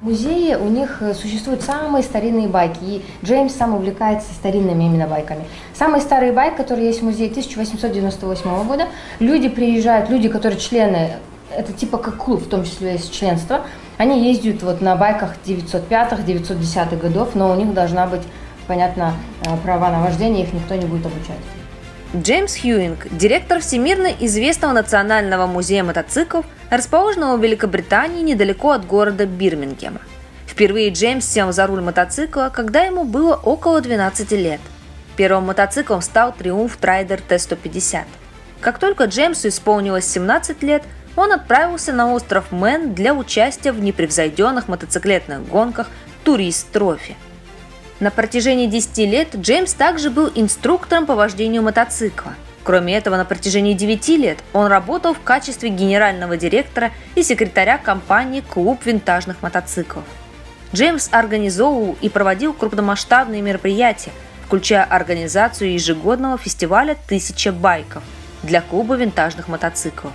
В музее у них существуют самые старинные байки, и Джеймс сам увлекается старинными именно байками. Самые старые байки, которые есть в музее, 1898 года. Люди приезжают, люди, которые члены, это типа как клуб, в том числе есть членство, они ездят вот на байках 905-х, 910-х годов, но у них должна быть, понятно, права на вождение, их никто не будет обучать. Джеймс Хьюинг, директор всемирно известного национального музея мотоциклов, расположенного в Великобритании недалеко от города Бирмингема. Впервые Джеймс сел за руль мотоцикла, когда ему было около 12 лет. Первым мотоциклом стал Triumph Trident T150. Как только Джеймсу исполнилось 17 лет, он отправился на остров Мэн для участия в непревзойденных мотоциклетных гонках «Турист Трофи». На протяжении 10 лет Джеймс также был инструктором по вождению мотоцикла. Кроме этого, на протяжении 9 лет он работал в качестве генерального директора и секретаря компании «Клуб винтажных мотоциклов». Джеймс организовывал и проводил крупномасштабные мероприятия, включая организацию ежегодного фестиваля «1000 байков» для клуба винтажных мотоциклов.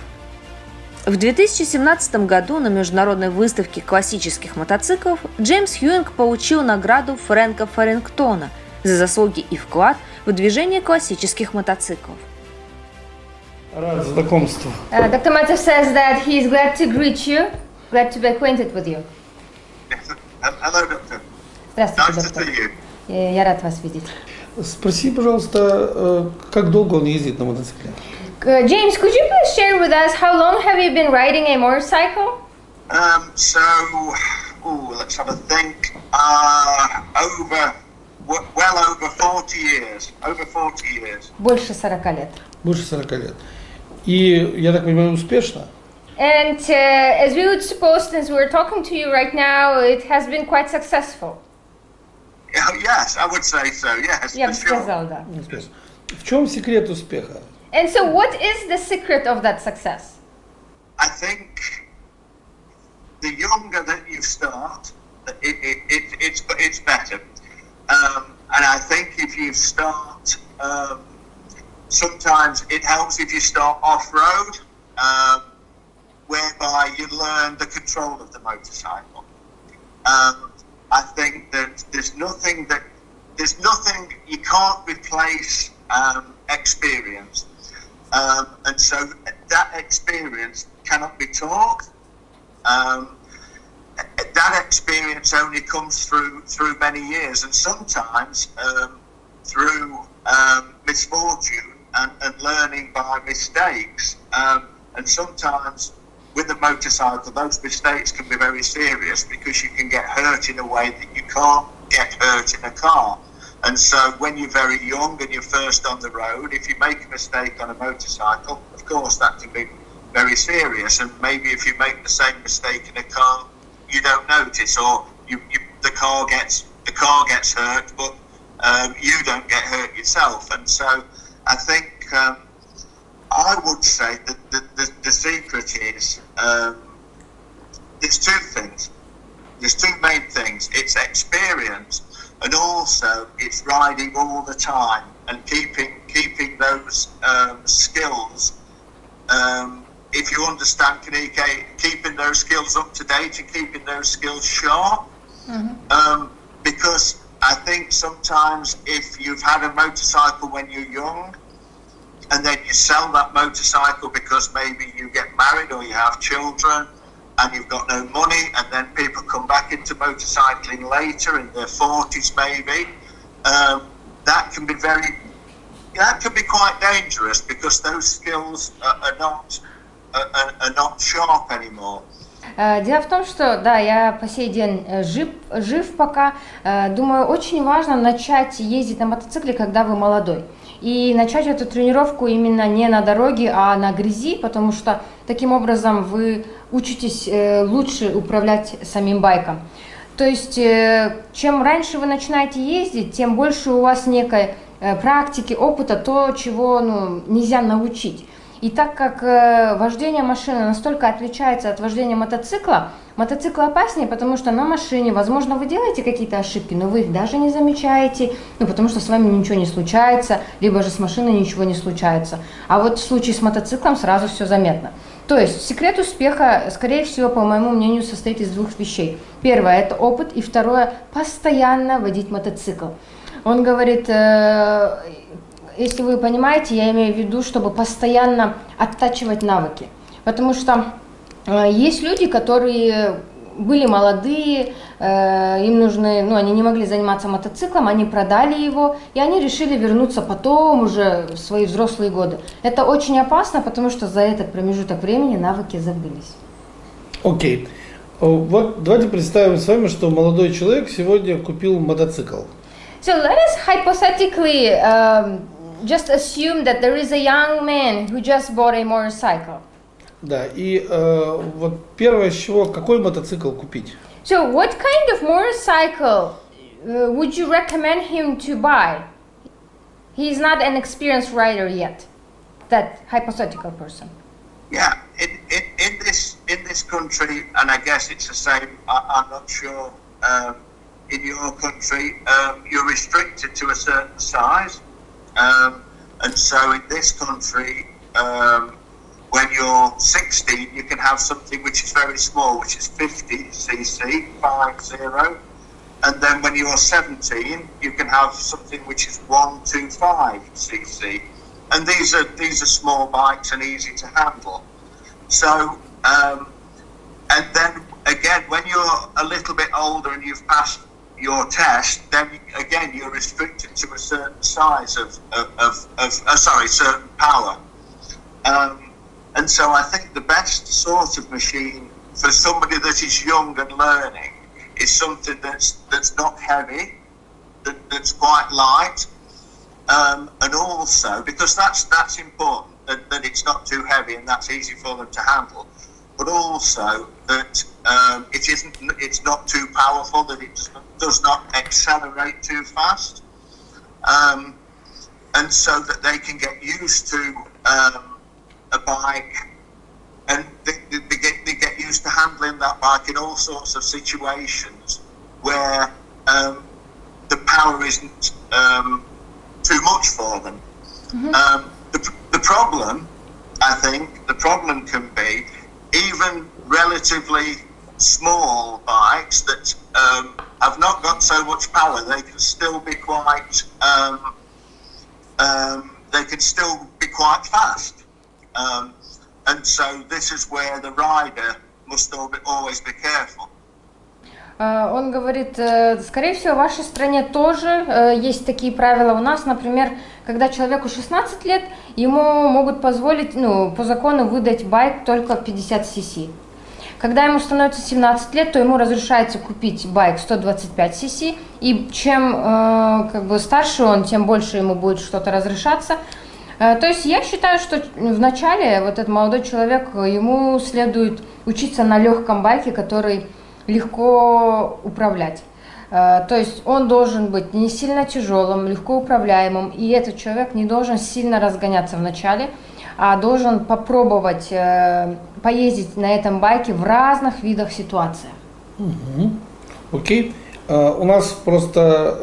В 2017 году на международной выставке классических мотоциклов Джеймс Хьюинг получил награду Фрэнка Фарингтона за заслуги и вклад в движение классических мотоциклов. Рад знакомству. Dr. Mальцев says that he is glad to greet you, glad to be acquainted with you. Hello, doctor. Здравствуйте, Nice to доктор. see you. Я рад вас видеть. Спроси, пожалуйста, как долго он ездит на мотоцикле? James, could you please share with us how long have you been riding a motorcycle? Let's have a think. Well over 40 years. Over 40 years. Больше 40 лет. Больше 40 лет. И, я так понимаю, успешно? And as we would suppose, since we're talking to you right now, it has been quite successful. Yes, I would say so. Yes, Я бы for sure. сказал, да. Успешно. В чем секрет успеха? And so what is the secret of that success? I think the younger that you start, it's better. And I think if you start, sometimes it helps if you start off-road, whereby you learn the control of the motorcycle. I think that there's nothing you can't replace experience. And so that experience cannot be taught. That experience only comes through many years, and sometimes through misfortune and learning by mistakes. And sometimes with the motorcycle, those mistakes can be very serious because you can get hurt in a way that you can't get hurt in a car. And so when you're very young and you're first on the road, if you make a mistake on a motorcycle, of course that can be very serious. And maybe if you make the same mistake in a car, you don't notice, or the car gets hurt, but you don't get hurt yourself. And so I think I would say that the secret is there's two things. There's two main things. It's experience, and also it's riding all the time and keeping those skills. If you understand, keeping those skills up to date and keeping those skills sharp. Mm-hmm. Because I think sometimes if you've had a motorcycle when you're young, and then you sell that motorcycle because maybe you get married or you have children and you've got no money, and then people come back into motorcycling later in their 40s maybe, that can be quite dangerous because those skills are not sharp anymore. Дело в том, что, да, я по сей день жив пока. Думаю, очень важно начать ездить на мотоцикле, когда вы молодой. И начать эту тренировку именно не на дороге, а на грязи, потому что таким образом вы учитесь лучше управлять самим байком. То есть, чем раньше вы начинаете ездить, тем больше у вас некой практики, опыта, то, чего нельзя научить. И так как вождение машины настолько отличается от вождения мотоцикла, мотоцикл опаснее, потому что на машине, возможно, вы делаете какие-то ошибки, но вы их даже не замечаете, потому что с вами ничего не случается, либо же с машиной ничего не случается. А вот в случае с мотоциклом сразу все заметно. То есть секрет успеха, скорее всего, по моему мнению, состоит из двух вещей. Первое – это опыт, и второе – постоянно водить мотоцикл. Он говорит, если вы понимаете, я имею в виду, чтобы постоянно оттачивать навыки. Потому что есть люди, которые были молодые, им нужны, они не могли заниматься мотоциклом, они продали его, и они решили вернуться потом уже в свои взрослые годы. Это очень опасно, потому что за этот промежуток времени навыки забылись. Окей. Вот давайте представим с вами, что молодой человек сегодня купил мотоцикл. So let us hypothetically just assume that there is a young man who just bought a motorcycle. Да, и вот первое, с чего, какой мотоцикл купить? So what kind of motorcycle would you recommend him to buy? He's not an experienced rider yet, that hypothetical person. Yeah, in this country, and I guess it's the same. I'm not sure in your country. You're restricted to a certain size, and so in this country. When you're 16, you can have something which is very small, which is 50cc, 50, and then when you're 17, you can have something which is 125cc, and these are small bikes and easy to handle. So, and then again, when you're a little bit older and you've passed your test, then again you're restricted to a certain size certain power. And so I think the best sort of machine for somebody that is young and learning is something that's not heavy, that's quite light, and also because that's important that it's not too heavy and that's easy for them to handle, but also that it's not too powerful, that it does not accelerate too fast, and so that they can get used to a bike, and they get used to handling that bike in all sorts of situations where the power isn't too much for them. Mm-hmm. The problem, I think, can be even relatively small bikes that have not got so much power. They can still be quite fast. And so this is where the rider must always be careful. Он говорит, скорее всего, в вашей стране тоже есть такие правила. У нас, например, когда человеку 16 лет, ему могут позволить, по закону выдать байк только 50 cc. Когда ему становится 17 лет, то ему разрешается купить байк 125 cc, и чем старше он, тем больше ему будет что-то разрешаться. То есть я считаю, что вначале вот этот молодой человек, ему следует учиться на легком байке, который легко управлять. То есть он должен быть не сильно тяжелым, легко управляемым, и этот человек не должен сильно разгоняться вначале, а должен попробовать поездить на этом байке в разных видах ситуациях. Окей. У нас просто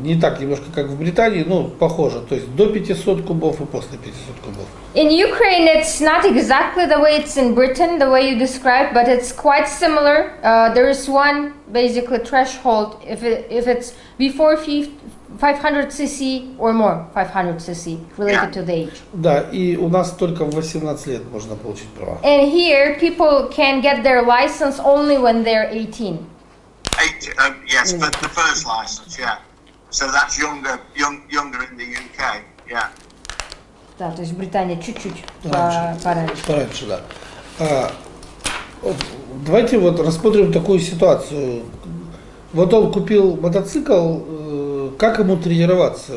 не так немножко, как в Британии, похоже, то есть до 500 кубов и после 500 кубов. In Ukraine, it's not exactly the way it's in Britain, the way you described, but it's quite similar. There is one basically threshold if it's before 500 cc or more 500 cc related to the age. Да, и у нас только в 18 лет можно получить права. And here, people can get their license only when they're 18. Yes, but the first license, yeah. So that's younger in the UK, yeah. Да, то есть Британия чуть-чуть пораньше. Пораньше, да. Давайте рассмотрим такую ситуацию. Вот он купил мотоцикл, как ему тренироваться?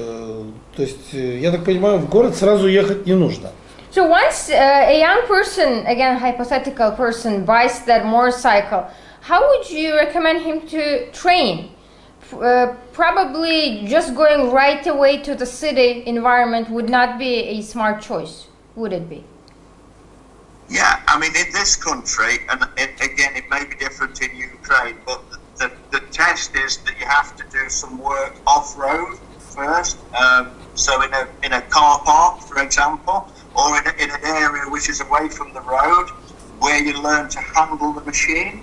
То есть, я так понимаю, в город сразу ехать не нужно. So once a young person, again hypothetical person, buys that motorcycle, how would you recommend him to train? Probably just going right away to the city environment would not be a smart choice, would it be? Yeah, I mean, in this country, and again, it may be different in Ukraine, but the test is that you have to do some work off-road first. So in a car park, for example, or in an area which is away from the road, where you learn to handle the machine.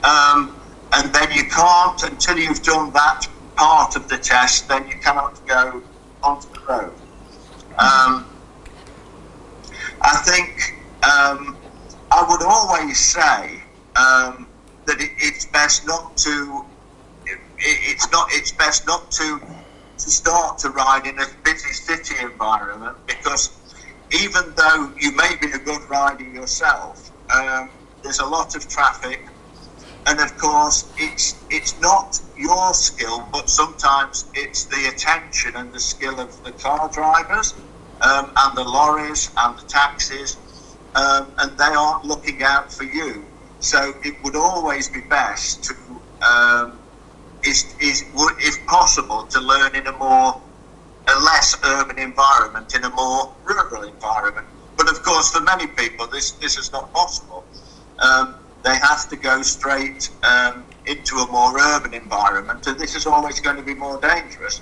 And then you can't, until you've done that part of the test, then you cannot go onto the road. I think I would always say that it's best not to. It's best not to start to ride in a busy city environment, because even though you may be a good rider yourself, there's a lot of traffic, and of course it's not your skill, but sometimes it's the attention and the skill of the car drivers, and the lorries and the taxis, and they aren't looking out for you. So it would always be best to, if possible, to learn in a less urban environment, in a more rural environment. But of course, for many people, this is not possible. They have to go straight into a more urban environment, and this is always going to be more dangerous.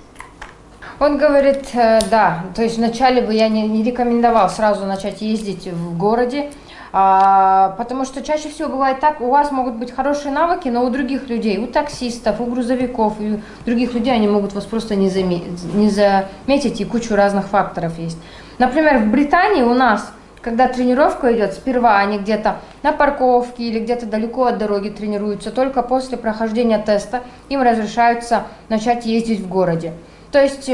Он говорит, да, то есть вначале бы я не рекомендовал сразу начать ездить в городе, потому что чаще всего бывает так, у вас могут быть хорошие навыки, но у других людей, у таксистов, у грузовиков и у других людей они могут вас просто не заметить, и кучу разных факторов есть. Например, в Британии у нас, когда тренировка идет, сперва они где-то на парковке или где-то далеко от дороги тренируются, только после прохождения теста им разрешаются начать ездить в городе. То есть,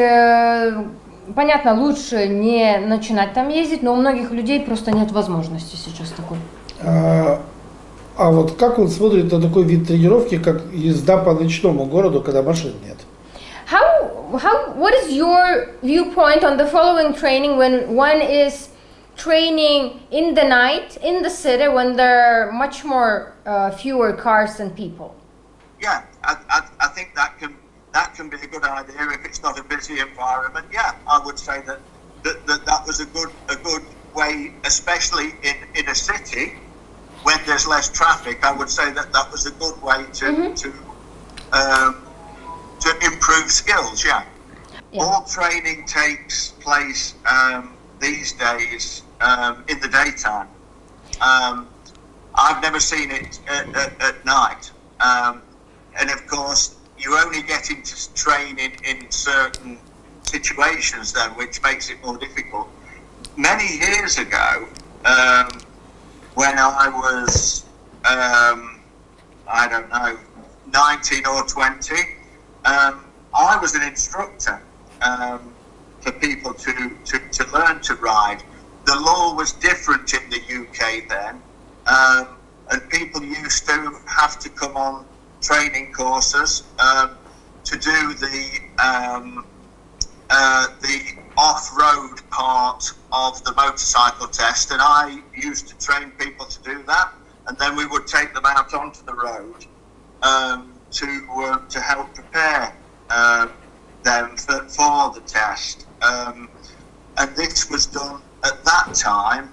понятно, лучше не начинать там ездить, но у многих людей просто нет возможности сейчас такой. А вот как он смотрит на такой вид тренировки, как езда по ночному городу, когда машин нет? What is your viewpoint on the following training when one is training in the night, in the city, when there are much more fewer cars and people? Yeah, I think that can be a good idea if it's not a busy environment. Yeah, I would say that was a good way, especially in a city when there's less traffic. I would say that was a good way to improve skills. Yeah. All training takes place these days in the daytime. I've never seen it at night, and of course you only get into training in certain situations then, which makes it more difficult. Many years ago, when I was, I don't know, 19 or 20, I was an instructor for people to learn to ride. The law was different in the UK then, and people used to have to come on training courses to do the off-road part of the motorcycle test, and I used to train people to do that, and then we would take them out onto the road to help prepare them for the test. And this was done at that time.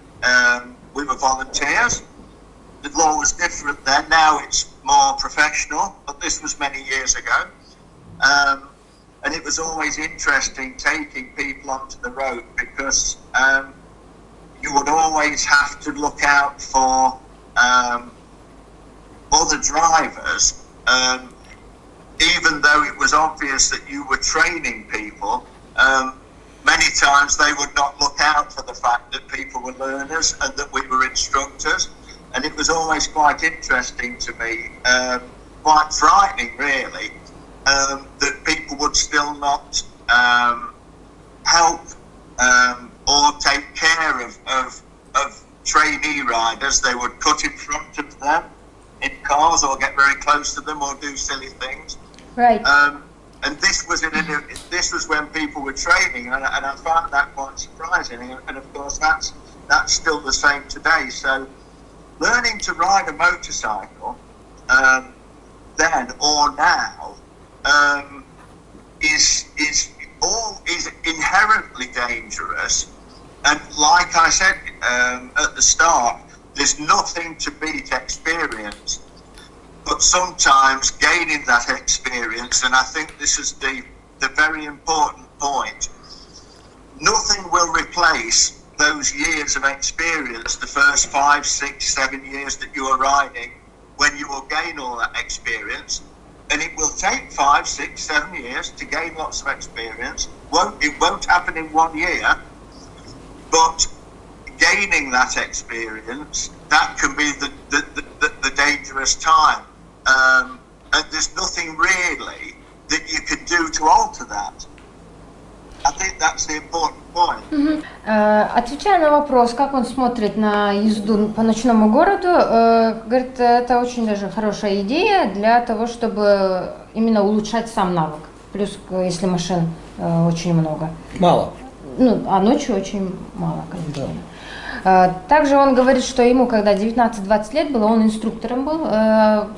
We were volunteers. The law was different then. Now it's more professional, but this was many years ago. And it was always interesting taking people onto the road, because you would always have to look out for other drivers. Even though it was obvious that you were training people, many times they would not look out for the fact that people were learners and that we were instructors. And it was always quite interesting to me, quite frightening really, that people would still not help or take care of trainee riders. They would cut in front of them in cars or get very close to them or do silly things. Right. And this was when people were training, and I found that quite surprising. And of course, that's still the same today. So, learning to ride a motorcycle then or now is inherently dangerous. And like I said at the start, there's nothing to beat experience. But sometimes gaining that experience, and I think this is the very important point, nothing will replace those years of experience, the first 5, 6, 7 years that you are riding, when you will gain all that experience. And it will take 5, 6, 7 years to gain lots of experience. It won't happen in 1 year, but gaining that experience, that can be the dangerous time. And there's nothing really that you can do to alter that. I think that's the important point. Отвечая на вопрос, как он смотрит на езду по ночному городу, говорит, это очень даже хорошая идея для того, чтобы именно улучшать сам навык. Плюс, если машин очень много. Мало. Ну, а ночью очень мало, конечно. Да. Также он говорит, что ему, когда 19-20 лет было, он инструктором был,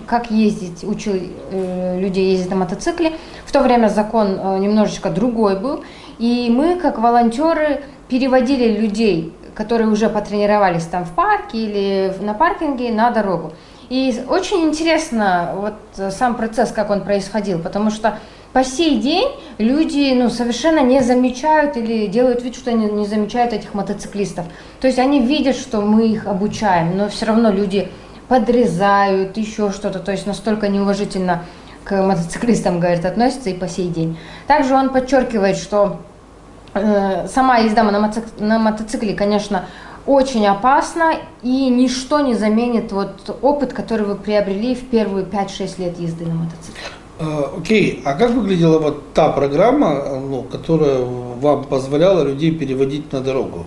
как ездить, учил людей ездить на мотоцикле. В то время закон немножечко другой был. И мы, как волонтеры, переводили людей, которые уже потренировались там в парке или на паркинге, на дорогу. И очень интересно вот сам процесс, как он происходил, потому что по сей день люди совершенно не замечают или делают вид, что они не замечают этих мотоциклистов. То есть они видят, что мы их обучаем, но все равно люди подрезают, еще что-то, то есть настолько неуважительно к мотоциклистам, говорит, относятся и по сей день. Также он подчеркивает, что сама езда на мотоцикле, конечно, очень опасна, и ничто не заменит вот опыт, который вы приобрели в первые 5-6 лет езды на мотоцикле. Окей, а как выглядела вот та программа, которая вам позволяла людей переводить на дорогу?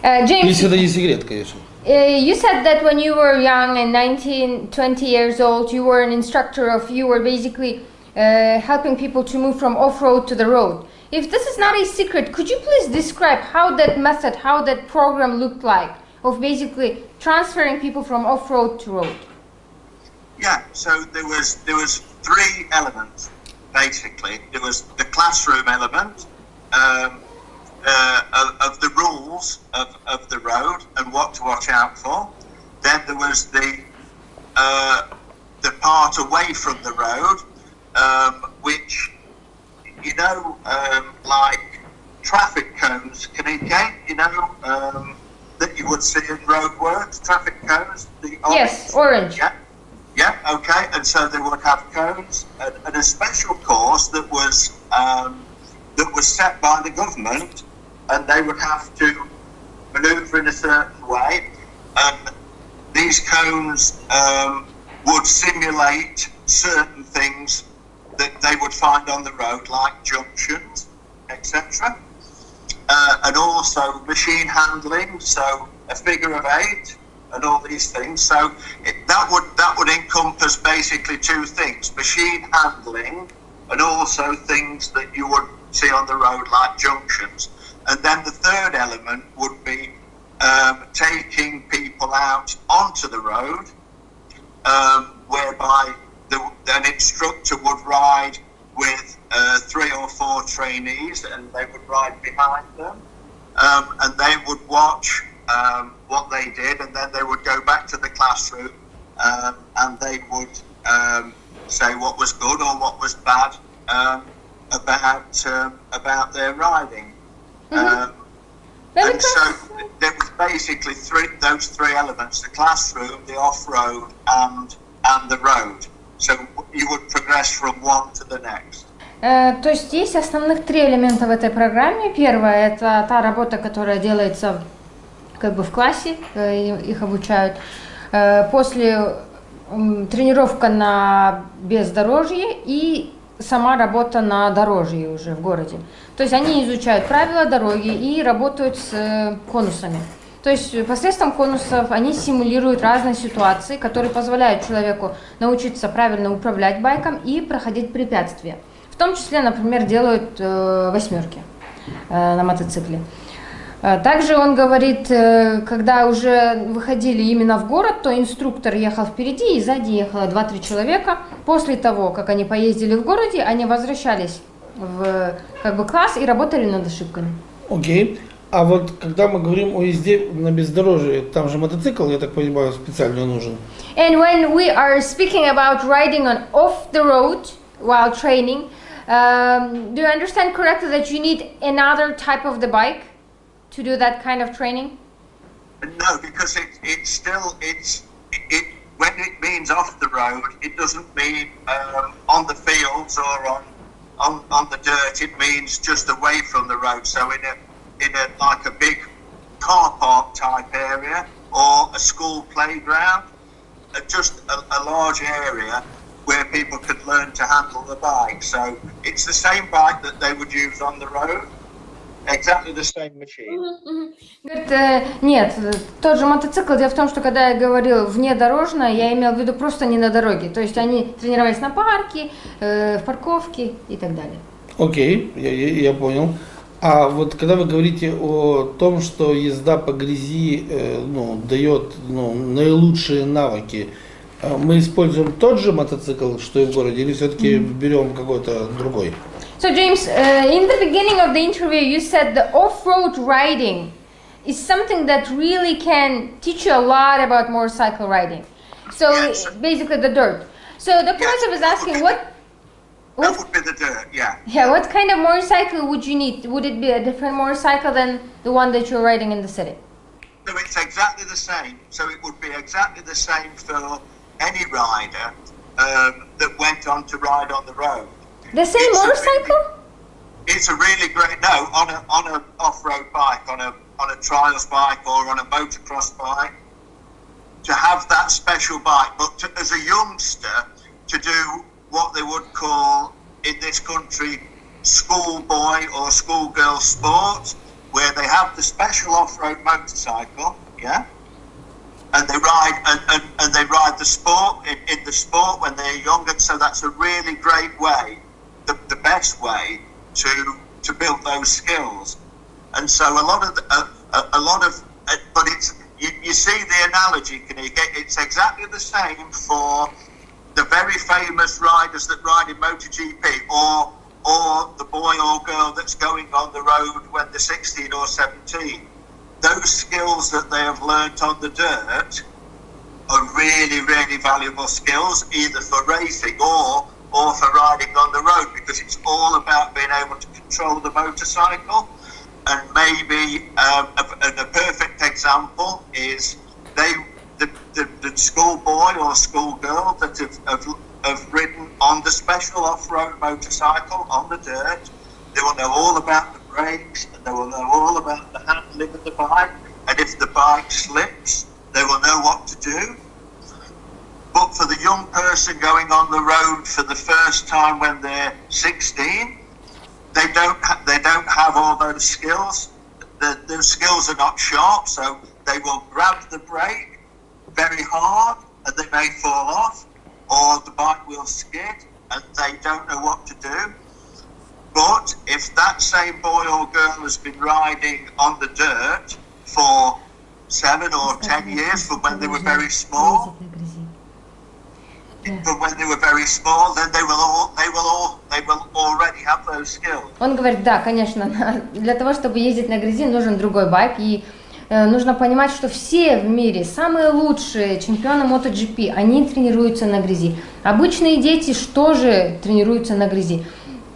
James, если это не секрет, конечно. You said that when you were young and 19, 20 years old, you were an instructor you were basically helping people to move from off-road to the road. If this is not a secret, could you please describe how that method, how that program looked like, of basically transferring people from off-road to road? Yeah, so there was 3 elements, basically. There was the classroom element of the rules of the road and what to watch out for. Then there was the part away from the road, which, like traffic cones, that you would see in roadworks, traffic cones. Yes, orange. Yeah, okay, and so they would have cones and a special course that was set by the government, and they would have to manoeuvre in a certain way, and these cones would simulate certain things that they would find on the road, like junctions, etc. And also machine handling, so a figure of 8, and all these things. So that would encompass basically 2 things: machine handling, and also things that you would see on the road, like junctions. And then the third element would be taking people out onto the road, whereby an instructor would ride with 3 or 4 trainees, and they would ride behind them, and they would watch what they did, and then they would go back to the classroom, and they would say what was good or what was bad about their riding. And so there was basically those 3 elements: the classroom, the off-road, and the road. So you would progress from one to the next. То есть есть основных 3 элемента в этой программе. Первое — это та работа, которая делается как бы в классе, их обучают. После тренировка на бездорожье и сама работа на дорожье уже в городе. То есть они изучают правила дороги и работают с конусами. То есть посредством конусов они симулируют разные ситуации, которые позволяют человеку научиться правильно управлять байком и проходить препятствия. В том числе, например, делают 8-ерки на мотоцикле. Также он говорит, когда уже выходили именно в город, то инструктор ехал впереди и сзади ехало 2-3 человека. После того, как они поездили в городе, они возвращались в класс и работали над ошибками. Окей. А вот когда мы говорим о езде на бездорожье, там же мотоцикл, я так понимаю, специально нужен. And when we are speaking about riding on off the road while training, do you understand correctly that you need another type of the bike to do that kind of training? No, because when it means off the road, it doesn't mean on the fields or on the dirt. It means just away from the road. So in a like a big car park type area or a school playground, just a large area where people could learn to handle the bike. So it's the same bike that they would use on the road. Exactly the same machine. Говорит, нет, тот же мотоцикл. Дело в том, что когда я говорил внедорожно, я имел в виду просто не на дороге. То есть они тренировались на парке, в парковке и так далее. Окей, я понял. А вот когда вы говорите о том, что езда по грязи дает наилучшие навыки, мы используем тот же мотоцикл, что и в городе, или все-таки берем какой-то другой? So James, in the beginning of the interview, you said the off-road riding is something that really can teach you a lot about motorcycle riding. So yes. Basically the dirt. So the person was asking what That would be the dirt, yeah. Yeah, what kind of motorcycle would you need? Would it be a different motorcycle than the one that you're riding in the city? No, it's exactly the same. So it would be exactly the same for any rider that went on to ride on the road. The same motorcycle? It's a really great on a off-road bike, on a trials bike or on a motocross bike. To have that special bike, but as a youngster to do what they would call in this country schoolboy or schoolgirl sport, where they have the special off-road motorcycle, yeah, and they ride and they ride the sport in the sport when they're younger. So that's a really great way, the best way to build those skills. And so a lot of but it's you see the analogy. It's exactly the same for the very famous riders that ride in MotoGP, or the boy or girl that's going on the road when they're 16 or 17. Those skills that they have learnt on the dirt are really, really valuable skills, either for racing or for riding on the road, because it's all about being able to control the motorcycle. And maybe a perfect example is the schoolboy or schoolgirl that have ridden on the special off-road motorcycle on the dirt. They will know all about the brakes, and they will know all about the handling of the bike, and if the bike slips, they will know what to do. But for the young person going on the road for the first time when they're 16, they don't have all those skills. Those skills are not sharp, so they will grab the brake very hard and they may fall off, or the bike will skid and they don't know what to do. But if that same boy or girl has been riding on the dirt for 7 or 10 years from when they were very small, then they will already have those skills. Он говорит, да, конечно, для того, чтобы ездить на грязи, нужен другой байк, и нужно понимать, что все в мире, самые лучшие чемпионы MotoGP, они тренируются на грязи. Обычные дети что же тренируются на грязи?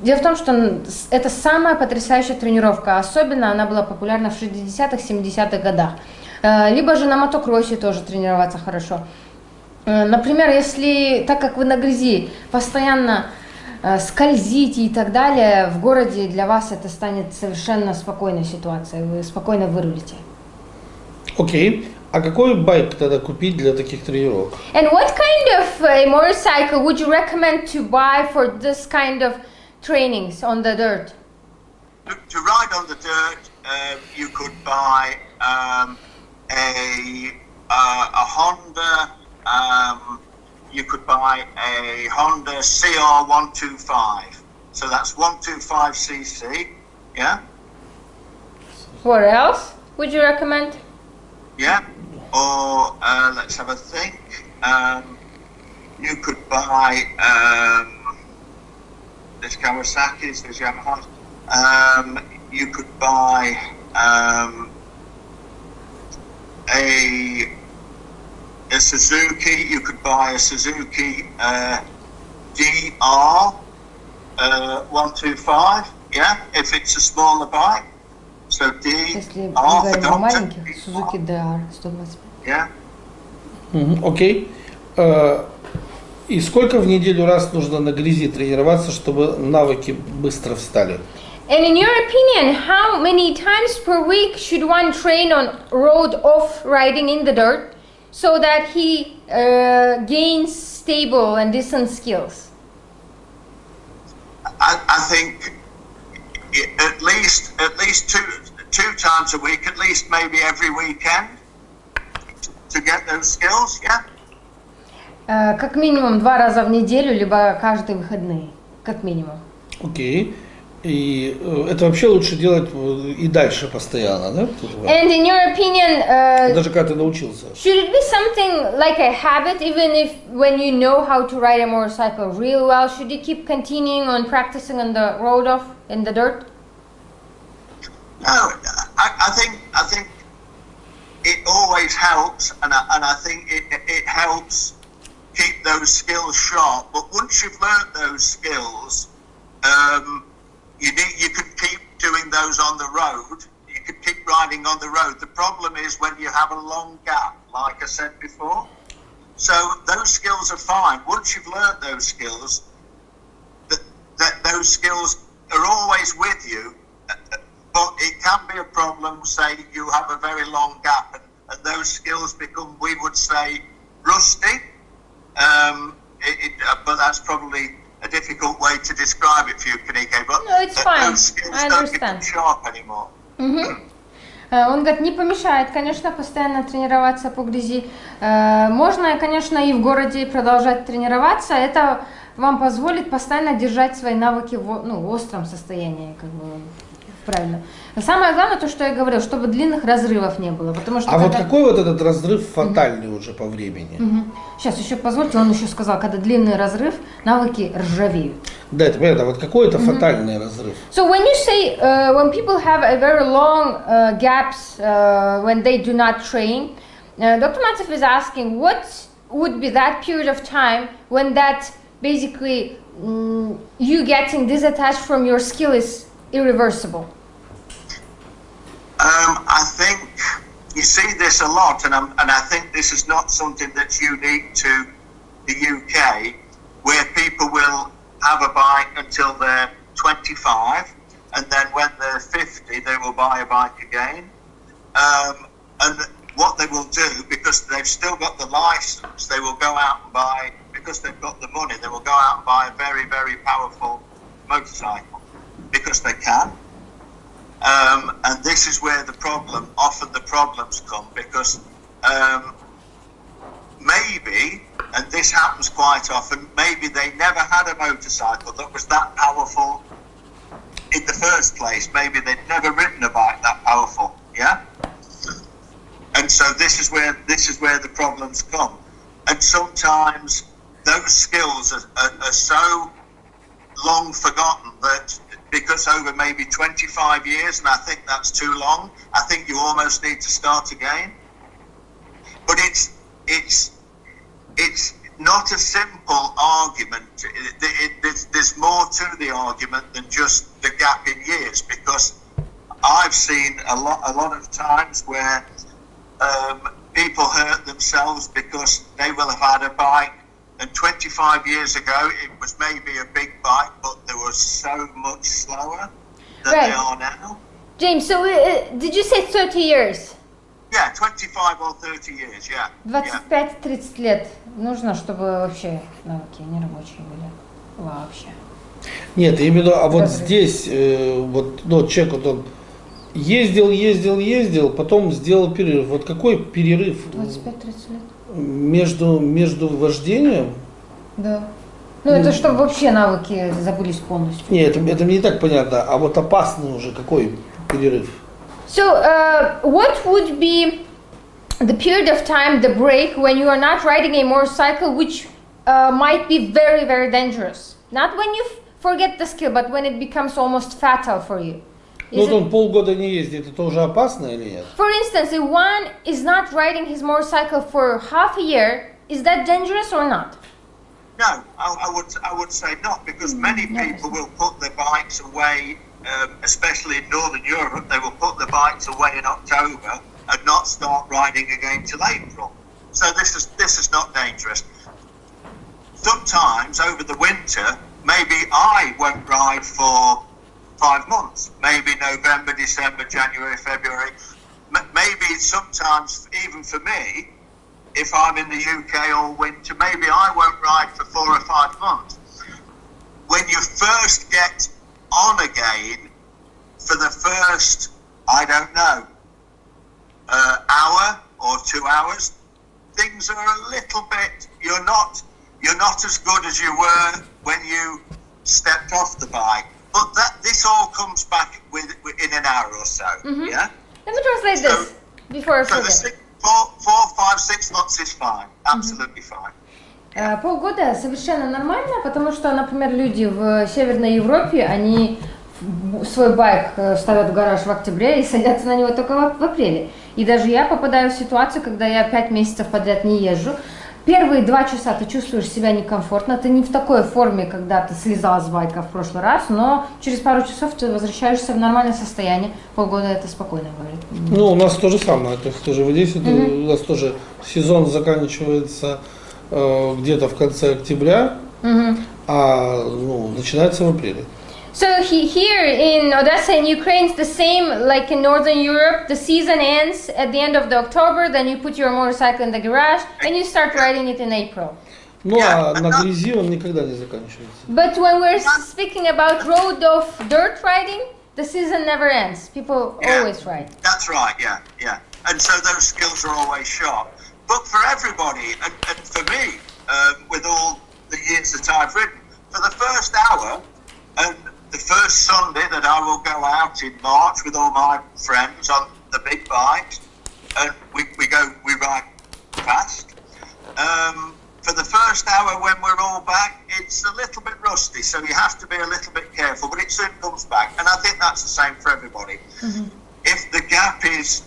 Дело в том, что это самая потрясающая тренировка, особенно она была популярна в 60-х, 70-х годах. Либо же на мотокроссе тоже тренироваться хорошо. Например, если, так как вы на грязи постоянно скользите и так далее, в городе для вас это станет совершенно спокойной ситуацией, вы спокойно вырулите. Окей. А какой байк тогда купить для таких тренировок? And what kind of a motorcycle would you recommend to buy for this kind of trainings on the dirt? To ride on the dirt, you could buy a Honda. You could buy a Honda CR125. So that's 125cc. Yeah. What else would you recommend? Yeah. Or let's have a think. You could buy there's Kawasaki's, there's Yamaha's. You could buy a Suzuki. You could buy a Suzuki DR 125. Yeah, if it's a smaller bike. So D, Если мы R for говорим о doctor. маленьких, Suzuki DR 125. Yeah. Окей. И сколько в неделю раз нужно на грязи тренироваться, чтобы навыки быстро встали? And in your opinion, how many times per week should one train on road off riding in the dirt so that he gains stable and decent skills? I think at least two times a week, at least maybe every weekend, to get those skills. Yeah. Как минимум 2 раза в неделю, либо каждые выходные, как минимум. Окей. И это вообще лучше делать и дальше постоянно, да? And in your opinion, Даже когда ты научился. should it be something like a habit, even if when you know how to ride a motorcycle real well, should you keep continuing on practicing on the road off in the dirt? No, I think it always helps, and I think it helps keep those skills sharp. But once you've learnt those skills, you can keep doing those on the road. You can keep riding on the road. The problem is when you have a long gap, like I said before. So those skills are fine. Once you've learnt those skills, those skills are always with you. But it can be a problem, say you have a very long gap and those skills become, we would say, rusty. But that's probably a difficult way to describe it for you, Kanike. But No, it's fine. those skills I don't become understand. sharp anymore. Он говорит, не помешает, конечно, постоянно тренироваться по грязи. Можно, конечно, и в городе продолжать тренироваться. Это вам позволит постоянно держать свои навыки в остром состоянии, как бы правильно. Но самое главное, то, что я говорила, чтобы длинных разрывов не было. Потому что вот какой вот этот разрыв фатальный уже по времени? Сейчас еще позвольте, он еще сказал, когда длинный разрыв, навыки ржавеют. Да, это понятно, вот какой это фатальный разрыв? So when you say, when people have a very long gaps when they do not train, Dr. Mальцев is asking, what would be that period of time when that basically you getting disattached from your skill is irreversible? I think you see this a lot, and I think this is not something that's unique to the UK, where people will have a bike until they're 25, and then when they're 50, they will buy a bike again. And what they will do, because they've still got the license, they will go out and buy, because they've got the money, they will go out and buy a very, very powerful motorcycle, because they can. And this is where often the problems come, because maybe, and this happens quite often, maybe they never had a motorcycle that was that powerful in the first place. Maybe they'd never ridden a bike that powerful, yeah? And so this is where the problems come. And sometimes those skills are so long forgotten that because over maybe 25 years, and I think that's too long, I think you almost need to start again. But it's not a simple argument. There's more to the argument than just the gap in years, because I've seen a lot of times where people hurt themselves because they will have had a bike, and 25 years ago it was maybe a big bike, but they were so much slower than they are now. James, so did you say 30 years? Yeah, 25 or 30 years, yeah. 25-30 лет нужно, чтобы вообще навыки нерабочие были. Вообще. Нет, именно, а вот здесь, человек, вот он ездил, потом сделал перерыв. Вот какой перерыв? 25-30 лет. Между вождением? Да. Ну, это чтобы вообще навыки забылись полностью. Нет, это мне не так понятно. А вот опасный уже какой перерыв? So, what would be the period of time, the break, when you are not riding a motorcycle, which might be very, very dangerous? Not when you forget the skill, but when it becomes almost fatal for you. Ну, он полгода не ездит, это уже опасно или нет? For instance, if one is not riding his motorcycle for half a year, is that dangerous or not? No, I would say not, because many people will put their bikes away especially in Northern Europe, they will put the bikes away in October and not start riding again till April. So this is not dangerous. Sometimes over the winter, maybe I won't ride for 5 months. Maybe November, December, January, February. Maybe sometimes, even for me, if I'm in the UK all winter, maybe I won't ride for 4 or 5 months. When you first get on again, for the first, I don't know, hour or 2 hours, things are a little bit, you're not as good as you were when you stepped off the bike. But this all comes back in an hour or so, yeah? Let me translate this before I forget. 4, 5, 6 months is fine, absolutely fine. Полгода совершенно нормально, потому что, например, люди в Северной Европе, они свой байк ставят в гараж в октябре и садятся на него только в апреле. И даже я попадаю в ситуацию, когда я 5 месяцев подряд не езжу. Первые 2 часа ты чувствуешь себя некомфортно, ты не в такой форме, когда ты слезал с байка в прошлый раз, но через пару часов ты возвращаешься в нормальное состояние. Полгода это спокойно говорит. Ну, у нас то же самое, то есть тоже в Одессе, у нас тоже сезон заканчивается где-то в конце октября, а начинается в апреле. So here in Odessa in Ukraine, it's the same like in Northern Europe. The season ends at the end of the October, then you put your motorcycle in the garage and you start riding it in April. Ну, а на грязи он никогда не заканчивается. But when we're speaking about road of dirt riding, the season never ends. People always ride. That's right, yeah. And so those skills are always sharp. But for everybody, and for me, with all the years that I've ridden, for the first hour, and the first Sunday that I will go out in March with all my friends on the big bikes, and we ride fast. For the first hour when we're all back, it's a little bit rusty, so you have to be a little bit careful, but it soon comes back. And I think that's the same for everybody. If the gap is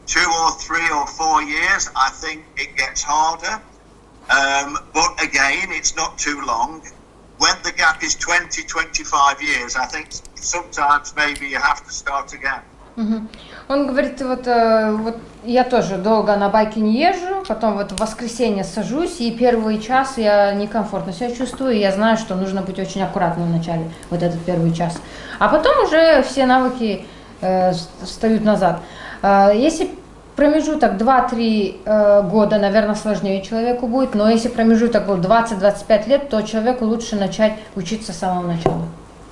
2 or 3 or 4 years, I think it gets harder. But again, it's not too long. When the gap is 20-25 years, I think sometimes maybe you have to start again. Он говорит, вот я тоже долго на байке не езжу, потом вот в воскресенье сажусь, и первый час я некомфортно себя чувствую, и я знаю, что нужно быть очень аккуратным в начале, вот этот первый час. А потом уже все навыки встают назад. Если промежуток 2-3 года, наверное, сложнее человеку будет, но если промежуток был 20-25 лет, то человеку лучше начать учиться с самого начала.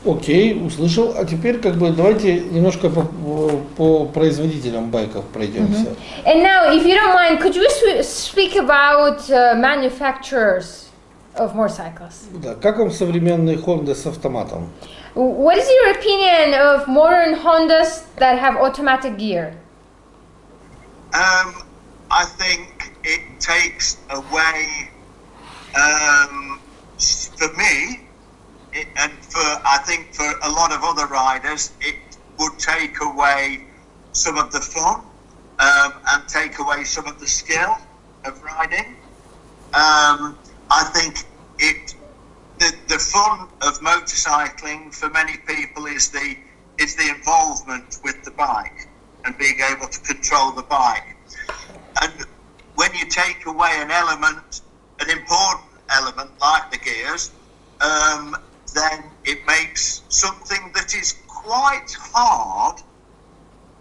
Окей, услышал. А теперь давайте немножко по производителям байков пройдемся. And now, if you don't mind, could you speak about manufacturers of motorcycles? Да, как вам современные Honda с автоматом? What is your opinion of modern Hondas that have automatic gear? I think it takes away, for me, I think for a lot of other riders, it would take away some of the fun and take away some of the skill of riding. I think the fun of motorcycling for many people is the involvement with the bike and being able to control the bike. And when you take away an important element like the gears, then it makes something that is quite hard.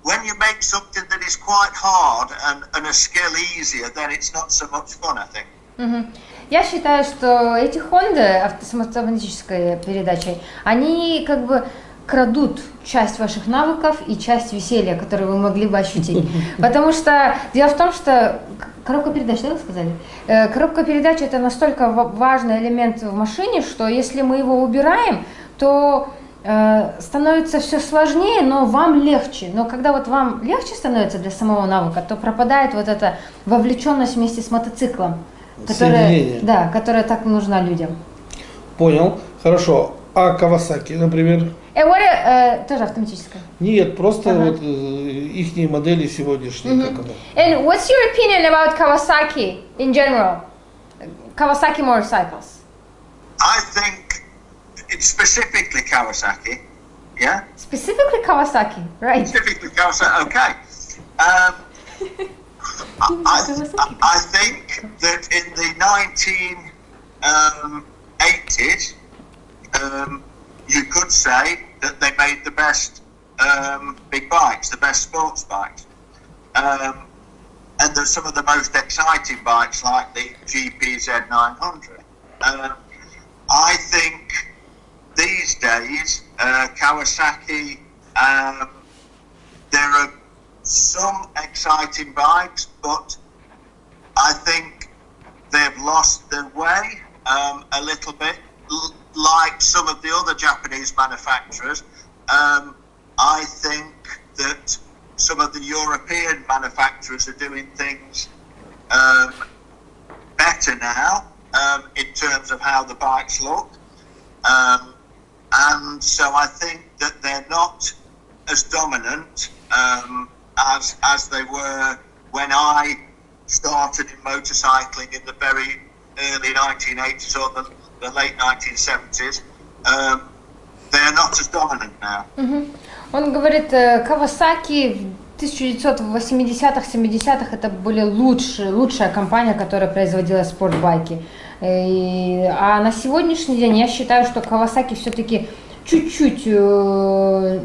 When you make something that is quite hard and a skill easier, then it's not so much fun, I think. Я считаю, что эти Honda с автоматической передачей, они крадут часть ваших навыков и часть веселья, которые вы могли бы ощутить. Потому что дело в том, что коробка передач, да, вы сказали? Коробка передач — это настолько важный элемент в машине, что если мы его убираем, то становится все сложнее, но вам легче. Но когда вот вам легче становится для самого навыка, то пропадает вот эта вовлеченность вместе с мотоциклом, которая так нужна людям. Понял, хорошо. А Kawasaki, например? Тоже автоматическая? Нет, просто вот ихние модели сегодняшние. Как это? And what's your opinion about Kawasaki in general? Kawasaki motorcycles? I think it's specifically Kawasaki Yeah? Specifically Kawasaki, right? Specifically Kawasaki, okay. I think that in the 1980s, you could say that they made the best big bikes, the best sports bikes. And there's some of the most exciting bikes like the GPZ 900. I think these days, Kawasaki, there are some exciting bikes, but I think they've lost their way a little bit, like some of the other Japanese manufacturers. I think that some of the European manufacturers are doing things better now in terms of how the bikes look. And so I think that they're not as dominant as they were when I started in motorcycling in the very early 1980s or the late 1970s. They're not as dominant now. Он говорит, Kawasaki в 1980-х, 70-х это были лучшая компания, которая производила спортбайки. А на сегодняшний день я считаю, что Kawasaki все-таки чуть-чуть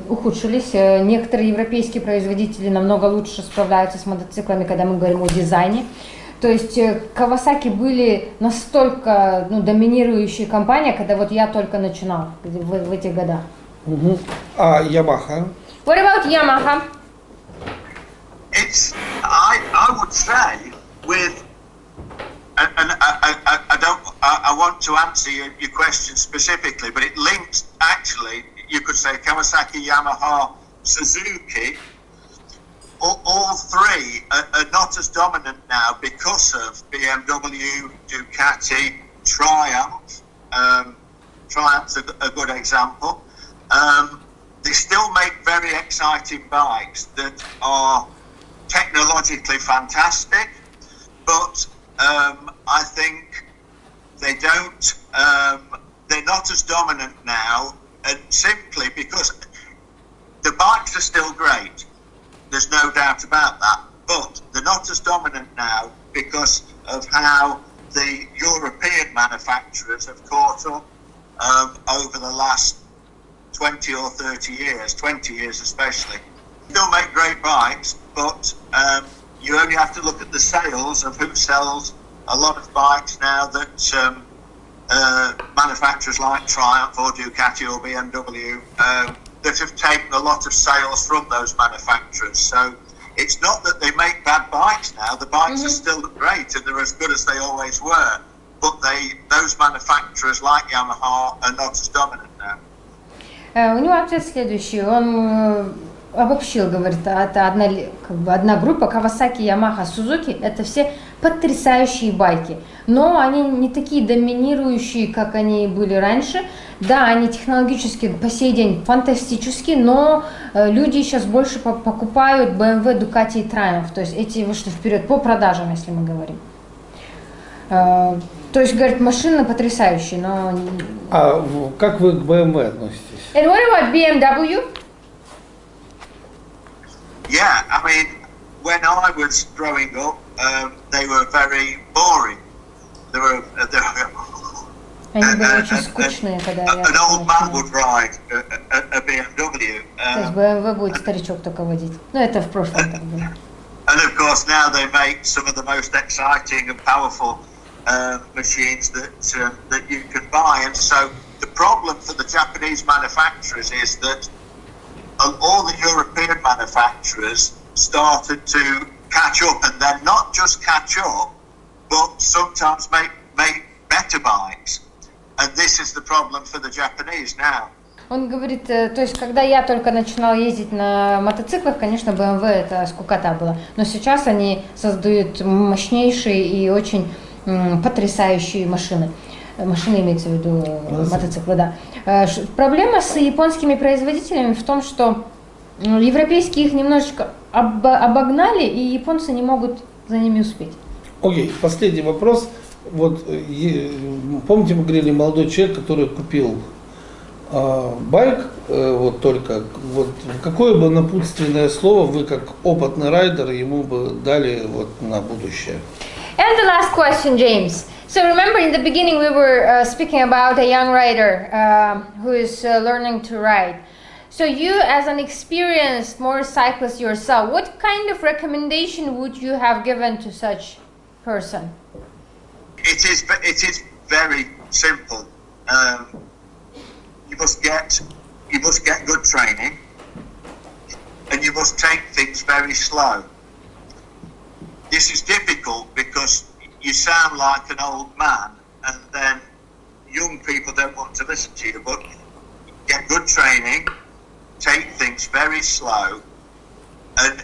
ухудшились. Некоторые европейские производители намного лучше справляются с мотоциклами, когда мы говорим о дизайне. То есть Kawasaki были настолько доминирующей компанией, когда вот я только начинал в этих годах. А Yamaha? What about Yamaha? I would say with, and I want to answer your question specifically, but it links actually, you could say Kawasaki, Yamaha, Suzuki, all three are not as dominant now because of BMW, Ducati, Triumph. Triumph's a good example. They still make very exciting bikes that are technologically fantastic, but I think they don't. They're not as dominant now, and simply because the bikes are still great. There's no doubt about that, but they're not as dominant now because of how the European manufacturers have caught up over the last 20 or 30 years, 20 years especially. Still make great bikes, but you only have to look at the sales of who sells a lot of bikes now that manufacturers like Triumph or Ducati or BMW that have taken a lot of sales from those manufacturers. So it's not that they make bad bikes now. The bikes are still great and they're as good as they always were. But those manufacturers like Yamaha are not as dominant now. У него ответ следующий. Он обобщил, говорит, это одна группа, Kawasaki, Yamaha, Suzuki, это все потрясающие байки. Но они не такие доминирующие, как они были раньше. Да, они технологически по сей день фантастические, но люди сейчас больше покупают BMW, Ducati и Triumph. То есть эти вышли вперед по продажам, если мы говорим. То есть, говорит, машины потрясающие, но... А как вы к BMW относитесь? And what about BMW? Yeah, I mean, when I was growing up, they were very boring. They were Они были очень скучные, когда я... An old man would ride a BMW. То есть BMW будет старичок только водить. Ну, это в прошлом так было. And of course now they make some of the most exciting and powerful machines that you can buy. And so the problem for the Japanese manufacturers is that all the European manufacturers started to catch up, and then not just catch up, but sometimes make better bikes. And this is the problem for the Japanese now. Он говорит, то есть, когда я только начинала ездить на мотоциклах, конечно, BMW это скукота была. Но сейчас они создают мощнейшие и очень потрясающие машины. Машины имеется в виду мотоциклы, да. Проблема с японскими производителями в том, что европейские их немножечко обогнали, и японцы не могут за ними успеть. Окей, последний вопрос. Вот помните, мы говорили, молодой человек, который купил Байк, вот только, вот какое бы напутственное слово вы как опытный райдер ему бы дали вот на будущее? And the last question, James. So remember in the beginning we were speaking about a young rider who is learning to ride. So you as an experienced motorcyclist yourself, what kind of recommendation would you have given to such person? It is very simple. You must get good training, and you must take things very slow. This is difficult because you sound like an old man, and then young people don't want to listen to you. But get good training, take things very slow, and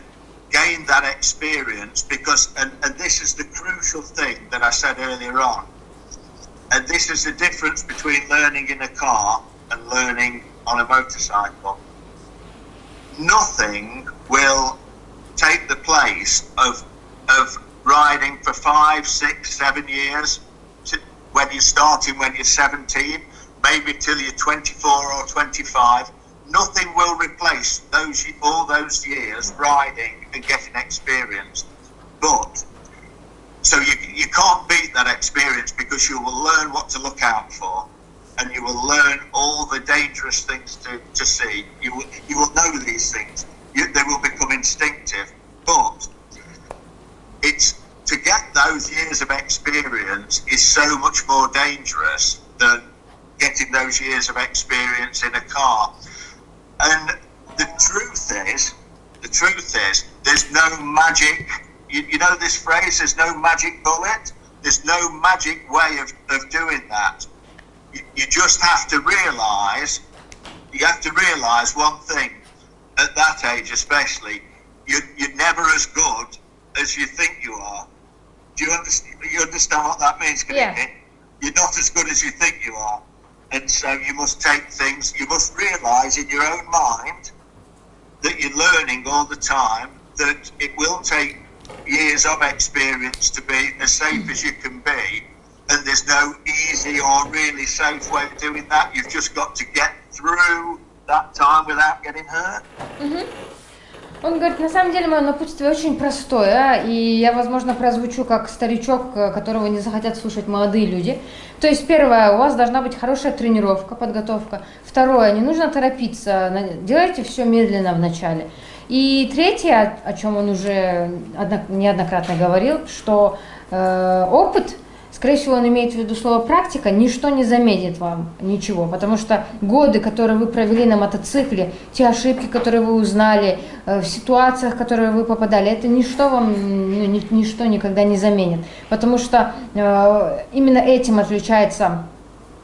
gain that experience. Because and this is the crucial thing that I said earlier on. And this is the difference between learning in a car and learning on a motorcycle. Nothing will take the place of riding for 5, 6, 7 years when you're starting, when you're 17, maybe till you're 24 or 25. Nothing will replace all those years riding and getting experience. But so you can't beat that experience, because you will learn what to look out for, and you will learn all the dangerous things to see. You will know these things. They will become instinctive. But it's to get those years of experience is so much more dangerous than getting those years of experience in a car. And the truth is, there's no magic. You know this phrase, there's no magic bullet. There's no magic way of doing that. You just have to realise one thing, at that age especially, you're never as good as you think you are. Do you understand what that means, Kaniki? Yeah. You're not as good as you think you are. And so you must realise in your own mind that you're learning all the time, that it will take years of experience to be as safe as you can be, and there's no easy or really safe way of doing that. You've just got to get through that time without getting hurt. Он говорит, на самом деле мое напутствие очень простое, и я, возможно, прозвучу как старичок, которого не захотят слушать молодые люди. То есть, первое, у вас должна быть хорошая тренировка, подготовка. Второе, не нужно торопиться, делайте все медленно вначале. И третье, о чем он уже неоднократно говорил, что опыт, скорее всего, он имеет в виду слово практика, ничто не заменит вам ничего, потому что годы, которые вы провели на мотоцикле, те ошибки, которые вы узнали, в ситуациях, в которые вы попадали, это ничто вам, ничто никогда не заменит, потому что именно этим отличается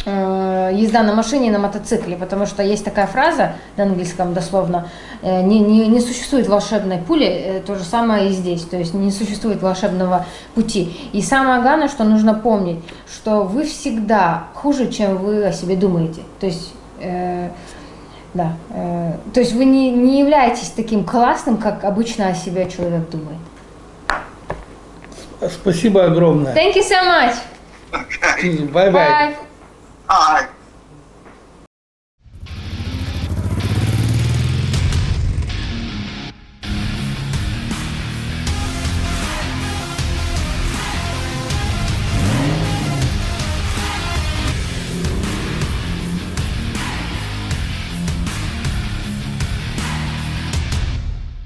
езда на машине и на мотоцикле, потому что есть такая фраза на английском дословно, не существует волшебной пули, то же самое и здесь, то есть не существует волшебного пути. И самое главное, что нужно помнить, что вы всегда хуже, чем вы о себе думаете, то есть, то есть вы не являетесь таким классным, как обычно о себе человек думает. Спасибо огромное. Thank you so much. Okay. Bye-bye. Bye. Bye.